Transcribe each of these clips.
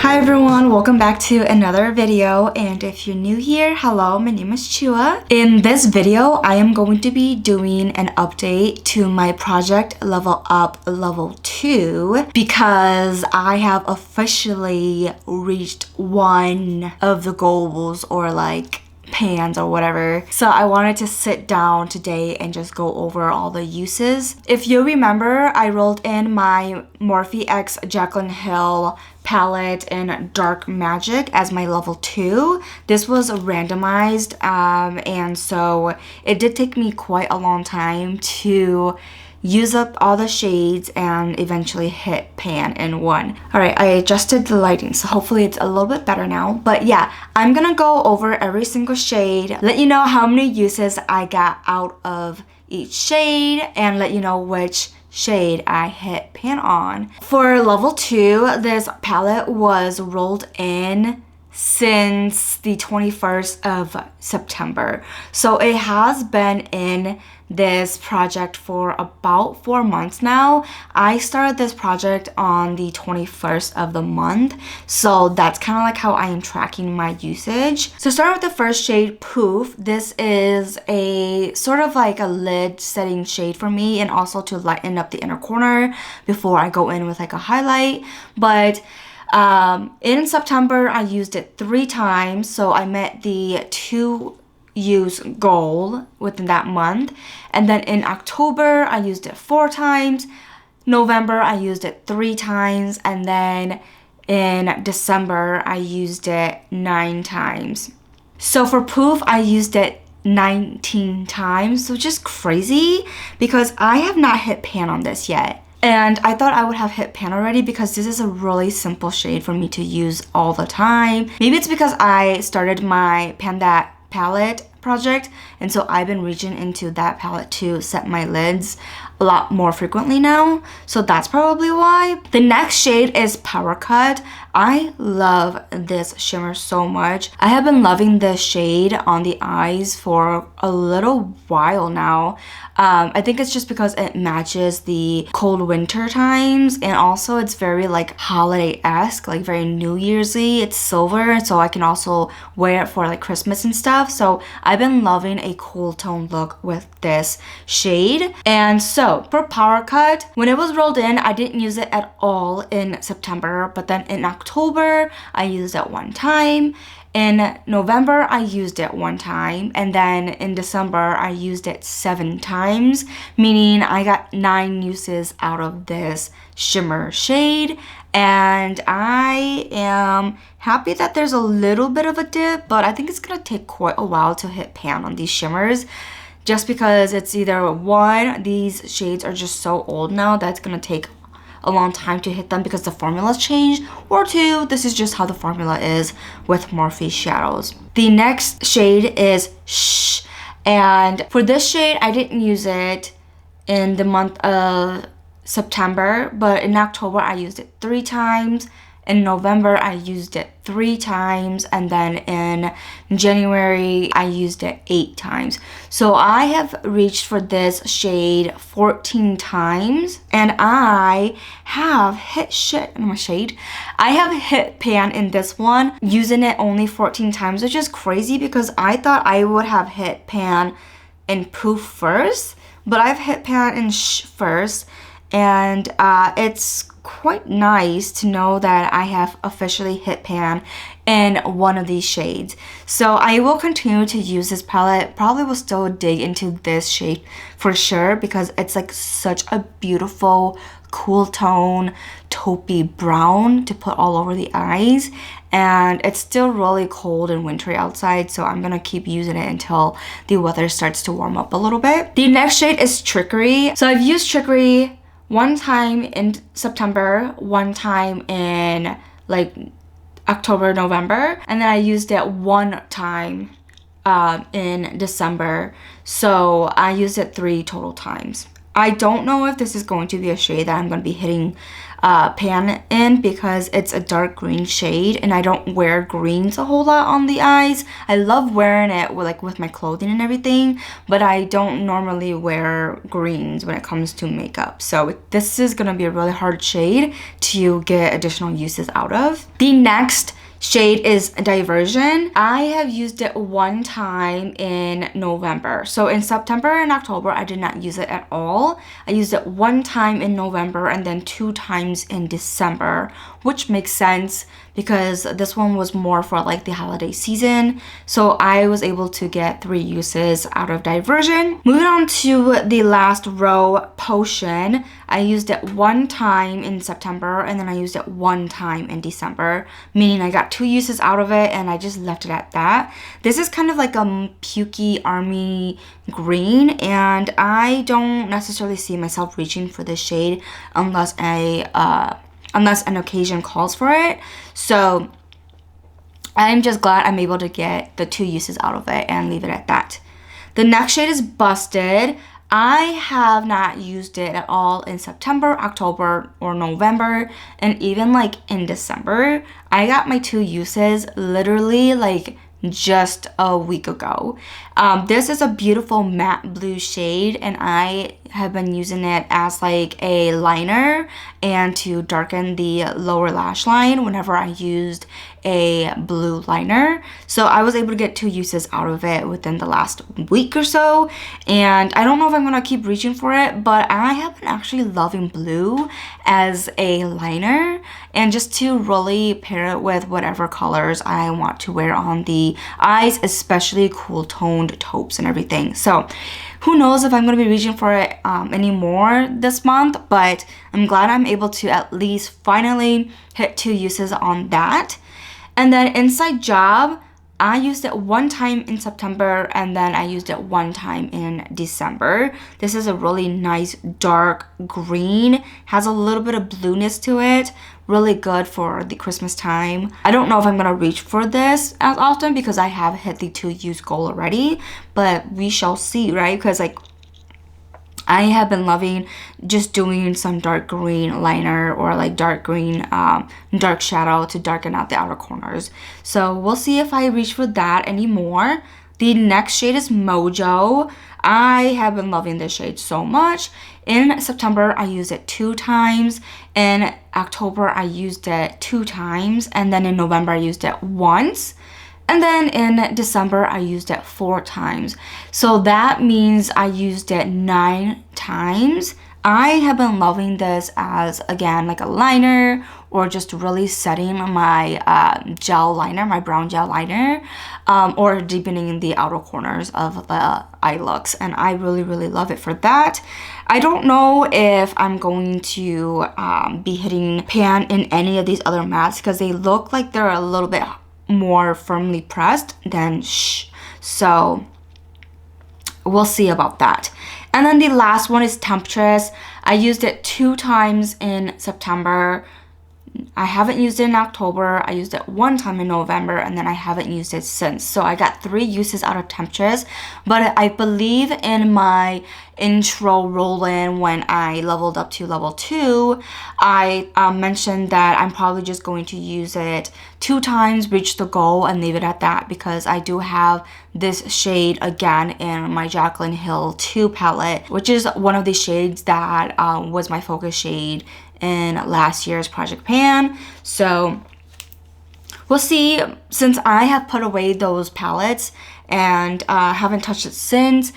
Hi everyone, welcome back to another video, and if you're new here, hello, my name is Choua. In this video, I am going to be doing an update to my project Level Up Level 2 because I have officially reached one of the goals, or like pans or whatever. So I wanted to sit down today and just go over all the uses. If you remember, I rolled in my Morphe X Jaclyn Hill palette in Dark Magic as my level 2. This was randomized and so it did take me quite a long time to use up all the shades and eventually hit pan in one. Alright, I adjusted the lighting, so hopefully it's a little bit better now. But yeah, I'm gonna go over every single shade, let you know how many uses I got out of each shade, and let you know which shade I hit pan on. For level 2, this palette was rolled in since the 21st of September. So it has been in this project for about 4 months now. I started this project on the 21st of the month, so that's kind of like how I am tracking my usage. So starting with the first shade, Poof. This is a sort of like a lid setting shade for me, and also to lighten up the inner corner before I go in with like a highlight. But in September, I used it 3 times, so I met the 2 use goal within that month. And then in October, I used it 4 times. November, I used it 3 times. And then in December, I used it 9 times. So for Poof, I used it 19 times, which is crazy because I have not hit pan on this yet. And I thought I would have hit pan already because this is a really simple shade for me to use all the time. Maybe it's because I started my Pan That palette project, and so I've been reaching into that palette to set my lids a lot more frequently now, so that's probably why. The next shade is Power Cut. I love this shimmer so much. I have been loving this shade on the eyes for a little while now. I think it's just because it matches the cold winter times, and also it's very like holiday-esque, like very New Year's-y. It's silver, so I can also wear it for like Christmas and stuff. So I've been loving a cool tone look with this shade. And so for Power Cut, when it was rolled in, I didn't use it at all in September, but then in October, I used it 1 time. In November, I used it 1 time, and then in December, I used it 7 times, meaning I got 9 uses out of this shimmer shade, and I am happy that there's a little bit of a dip, but I think it's gonna take quite a while to hit pan on these shimmers, just because it's either 1, these shades are just so old now that it's gonna take a long time to hit them because the formula's changed, or 2, this is just how the formula is with Morphe shadows. The next shade is Shh, and for this shade, I didn't use it in the month of September, but in October, I used it 3 times. In November, I used it 3 times, and then in January, I used it 8 times. So I have reached for this shade 14 times, and I have hit I have hit pan in this one, using it only 14 times, which is crazy because I thought I would have hit pan in Poof first, but I've hit pan in Shh first, and it's quite nice to know that I have officially hit pan in one of these shades. So I will continue to use this palette. Probably will still dig into this shade for sure because it's like such a beautiful cool tone taupey brown to put all over the eyes, and it's still really cold and wintry outside, so I'm gonna keep using it until the weather starts to warm up a little bit. The next shade is Trickery. So I've used Trickery 1 time in September, 1 time in like October, November, and then I used it 1 time in December. So I used it 3 total times. I don't know if this is going to be a shade that I'm going to be hitting pan in because it's a dark green shade and I don't wear greens a whole lot on the eyes. I love wearing it with my clothing and everything, but I don't normally wear greens when it comes to makeup. So this is going to be a really hard shade to get additional uses out of. The next shade is Diversion. I have used it one time in November. So in September and October, I did not use it at all. I used it one time in November and then 2 times in December, which makes sense because this one was more for like the holiday season. So I was able to get 3 uses out of Diversion. Moving on to the last row, Potion. I used it one time in September and then I used it one time in December, meaning I got 2 uses out of it and I just left it at that. This is kind of like a pukey army green and I don't necessarily see myself reaching for this shade unless an occasion calls for it. So I'm just glad I'm able to get the 2 uses out of it and leave it at that. The next shade is Busted. I have not used it at all in September, October, or November, and even like in December. I got my 2 uses literally like just a week ago. This is a beautiful matte blue shade and I have been using it as like a liner and to darken the lower lash line whenever I used a blue liner. So I was able to get 2 uses out of it within the last week or so, and I don't know if I'm gonna keep reaching for it, but I have been actually loving blue as a liner and just to really pair it with whatever colors I want to wear on the eyes, especially cool toned taupes and everything. So who knows if I'm going to be reaching for it anymore this month, but I'm glad I'm able to at least finally hit 2 uses on that. And then Inside Job, I used it one time in September and then I used it one time in December. This is a really nice dark green, has a little bit of blueness to it. Really good for the Christmas time. I don't know if I'm gonna reach for this as often because I have hit the 2 use goal already, but we shall see, right? Because like I have been loving just doing some dark green liner or like dark green dark shadow to darken out the outer corners. So we'll see if I reach for that anymore. The next shade is Mojo. I have been loving this shade so much. In September, I used it 2 times. In October, I used it 2 times. And then in November, I used it once. And then in December, I used it 4 times. So that means I used it 9 times. I have been loving this as, again, like a liner or just really setting my gel liner, my brown gel liner, or deepening the outer corners of the eye looks. And I really, really love it for that. I don't know if I'm going to be hitting pan in any of these other mattes because they look like they're a little bit more firmly pressed than shh. So we'll see about that. And then the last one is Temptress. I used it 2 times in September. I haven't used it in October. I used it 1 time in November, and then I haven't used it since. So I got 3 uses out of Temptress. But I believe in my intro roll-in when I leveled up to level 2, I mentioned that I'm probably just going to use it 2 times, reach the goal, and leave it at that because I do have this shade again in my Jaclyn Hill 2 palette, which is one of the shades that was my focus shade in last year's Project Pan. So we'll see. Since I have put away those palettes and haven't touched it since,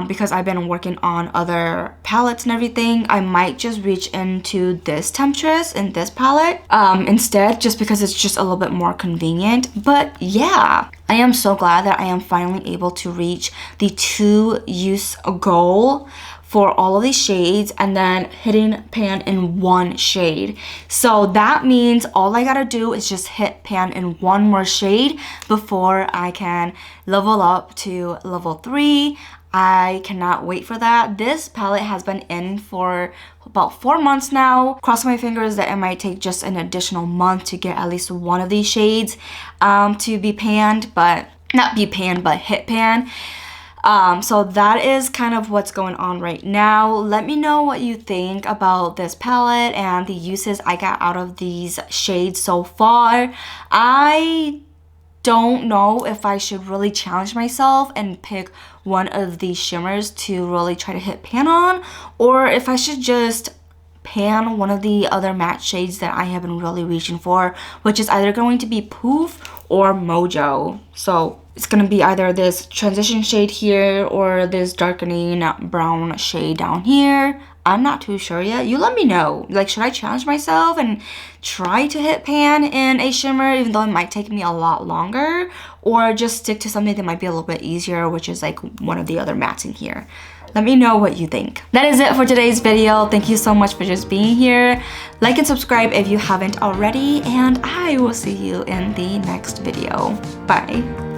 because I've been working on other palettes and everything, I might just reach into this Temptress in this palette instead, just because it's just a little bit more convenient. But yeah, I am so glad that I am finally able to reach the 2 use goal for all of these shades and then hitting pan in 1 shade. So that means all I gotta do is just hit pan in 1 more shade before I can level up to level 3. I cannot wait for that. This palette has been in for about 4 months now. Cross my fingers that it might take just an additional month to get at least 1 of these shades to be panned, but not be panned, but hit pan. So that is kind of what's going on right now. Let me know what you think about this palette and the uses I got out of these shades so far. I don't know if I should really challenge myself and pick one of these shimmers to really try to hit pan on, or if I should just pan one of the other matte shades that I have been really reaching for, which is either going to be Poof or Mojo. So it's gonna be either this transition shade here or this darkening brown shade down here. I'm not too sure yet. You let me know. Like, should I challenge myself and try to hit pan in a shimmer, even though it might take me a lot longer, or just stick to something that might be a little bit easier, which is like one of the other mattes in here? Let me know what you think. That is it for today's video. Thank you so much for just being here. Like and subscribe if you haven't already, and I will see you in the next video. Bye.